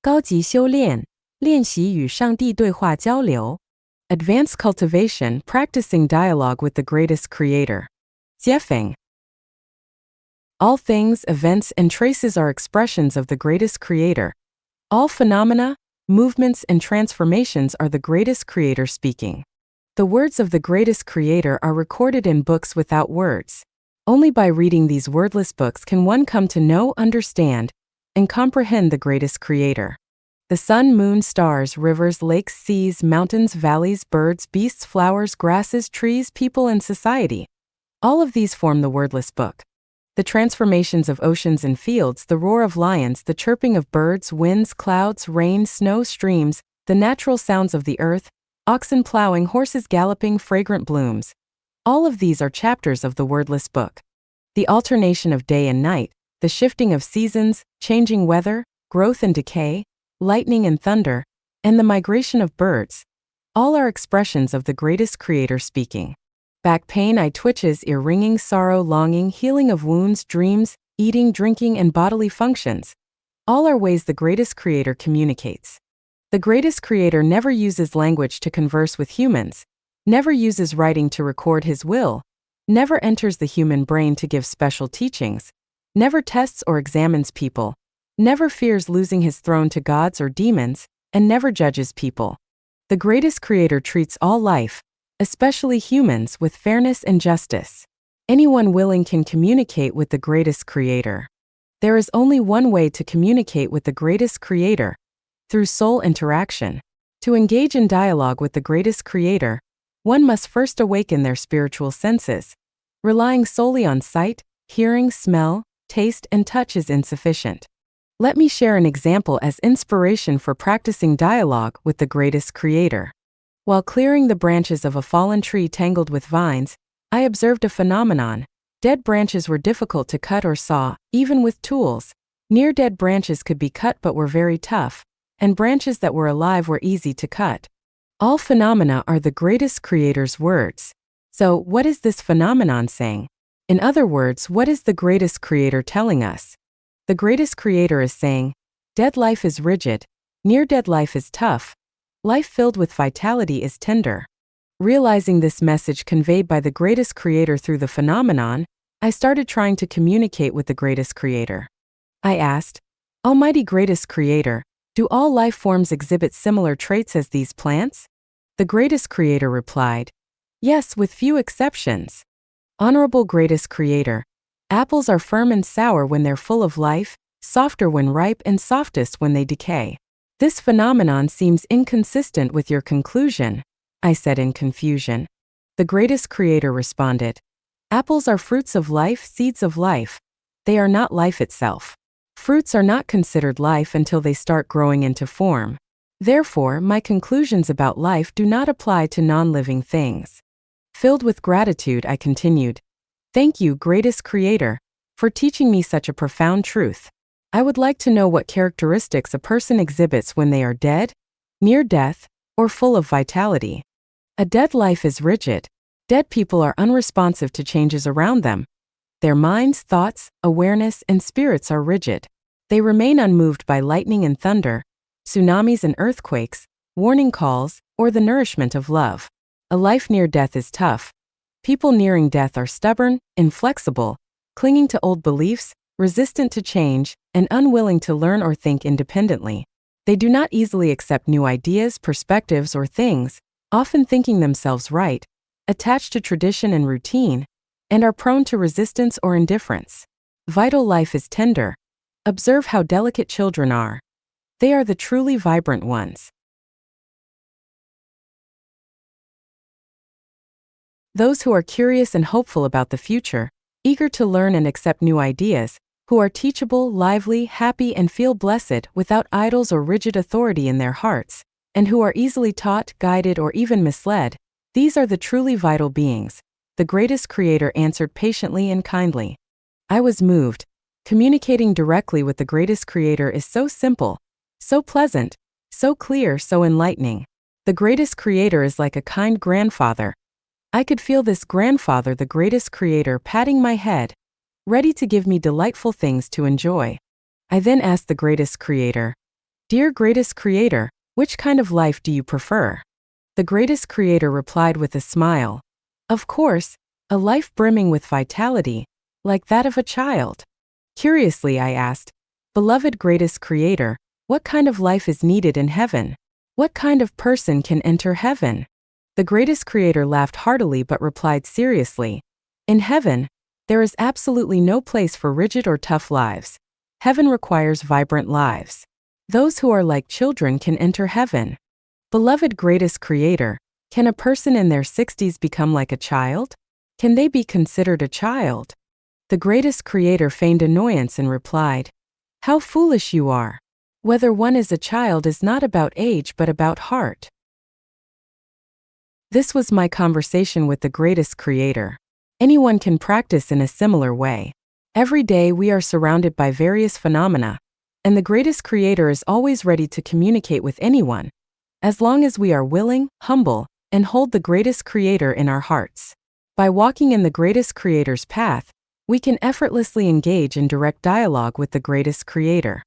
高级修炼，练习与上帝对话交流。Advanced cultivation, practicing dialogue with the greatest creator. Jiefeng. All things, events, and traces are expressions of the greatest creator. All phenomena, movements, and transformations are the greatest creator speaking. The words of the greatest creator are recorded in books without words. Only by reading these wordless books can one come to know, understand, and comprehend the greatest creator. The sun, moon, stars, rivers, lakes, seas, mountains, valleys, birds, beasts, flowers, grasses, trees, people, and society. All of these form the wordless book. The transformations of oceans and fields, the roar of lions, the chirping of birds, winds, clouds, rain, snow, streams, the natural sounds of the earth, oxen plowing, horses galloping, fragrant blooms. All of these are chapters of the wordless book. The alternation of day and night, the shifting of seasons, changing weather, growth and decay, lightning and thunder, and the migration of birds, all are expressions of the greatest creator speaking. Back pain, eye twitches, ear ringing, sorrow, longing, healing of wounds, dreams, eating, drinking, and bodily functions, all are ways the greatest creator communicates. The greatest creator never uses language to converse with humans, never uses writing to record his will, never enters the human brain to give special teachings, never tests or examines people, never fears losing his throne to gods or demons, and never judges people. The greatest creator treats all life, especially humans, with fairness and justice. Anyone willing can communicate with the greatest creator. There is only one way to communicate with the greatest creator, through soul interaction. To engage in dialogue with the greatest creator, one must first awaken their spiritual senses. Relying solely on sight, hearing, smell, taste, and touch is insufficient. Let me share an example as inspiration for practicing dialogue with the greatest creator. While clearing the branches of a fallen tree tangled with vines, I observed a phenomenon. Dead branches were difficult to cut or saw, even with tools. Near-dead branches could be cut but were very tough, and branches that were alive were easy to cut. All phenomena are the greatest creator's words. So, what is this phenomenon saying? In other words, what is the greatest creator telling us? The greatest creator is saying, dead life is rigid, near-dead life is tough, life filled with vitality is tender. Realizing this message conveyed by the greatest creator through the phenomenon, I started trying to communicate with the greatest creator. I asked, Almighty greatest creator, do all life forms exhibit similar traits as these plants? The greatest creator replied, yes, with few exceptions. Honorable greatest creator, apples are firm and sour when they're full of life, softer when ripe and softest when they decay. This phenomenon seems inconsistent with your conclusion, I said in confusion. The greatest creator responded, apples are fruits of life, seeds of life. They are not life itself. Fruits are not considered life until they start growing into form. Therefore, my conclusions about life do not apply to non-living things. Filled with gratitude, I continued, thank you, greatest creator, for teaching me such a profound truth. I would like to know what characteristics a person exhibits when they are dead, near death, or full of vitality. A dead life is rigid. Dead people are unresponsive to changes around them. Their minds, thoughts, awareness, and spirits are rigid. They remain unmoved by lightning and thunder, tsunamis and earthquakes, warning calls, or the nourishment of love. A life near death is tough. People nearing death are stubborn, inflexible, clinging to old beliefs, resistant to change, and unwilling to learn or think independently. They do not easily accept new ideas, perspectives, or things, often thinking themselves right, attached to tradition and routine, and are prone to resistance or indifference. Vital life is tender. Observe how delicate children are. They are the truly vibrant ones. Those who are curious and hopeful about the future, eager to learn and accept new ideas, who are teachable, lively, happy, and feel blessed without idols or rigid authority in their hearts, and who are easily taught, guided, or even misled, these are the truly vital beings, the greatest creator answered patiently and kindly. I was moved. Communicating directly with the greatest creator is so simple, so pleasant, so clear, so enlightening. The greatest creator is like a kind grandfather. I could feel this grandfather, the greatest creator, patting my head, ready to give me delightful things to enjoy. I then asked the greatest creator, Dear greatest creator, which kind of life do you prefer? The greatest creator replied with a smile. Of course, a life brimming with vitality, like that of a child. Curiously, I asked, beloved greatest creator, what kind of life is needed in heaven? What kind of person can enter heaven? The greatest creator laughed heartily but replied seriously. In heaven, there is absolutely no place for rigid or tough lives. Heaven requires vibrant lives. Those who are like children can enter heaven. Beloved greatest creator, can a person in their 60s become like a child? Can they be considered a child? The greatest creator feigned annoyance and replied, how foolish you are. Whether one is a child is not about age but about heart. This was my conversation with the greatest creator. Anyone can practice in a similar way. Every day we are surrounded by various phenomena, and the greatest creator is always ready to communicate with anyone, as long as we are willing, humble, and hold the greatest creator in our hearts. By walking in the greatest creator's path, we can effortlessly engage in direct dialogue with the greatest creator.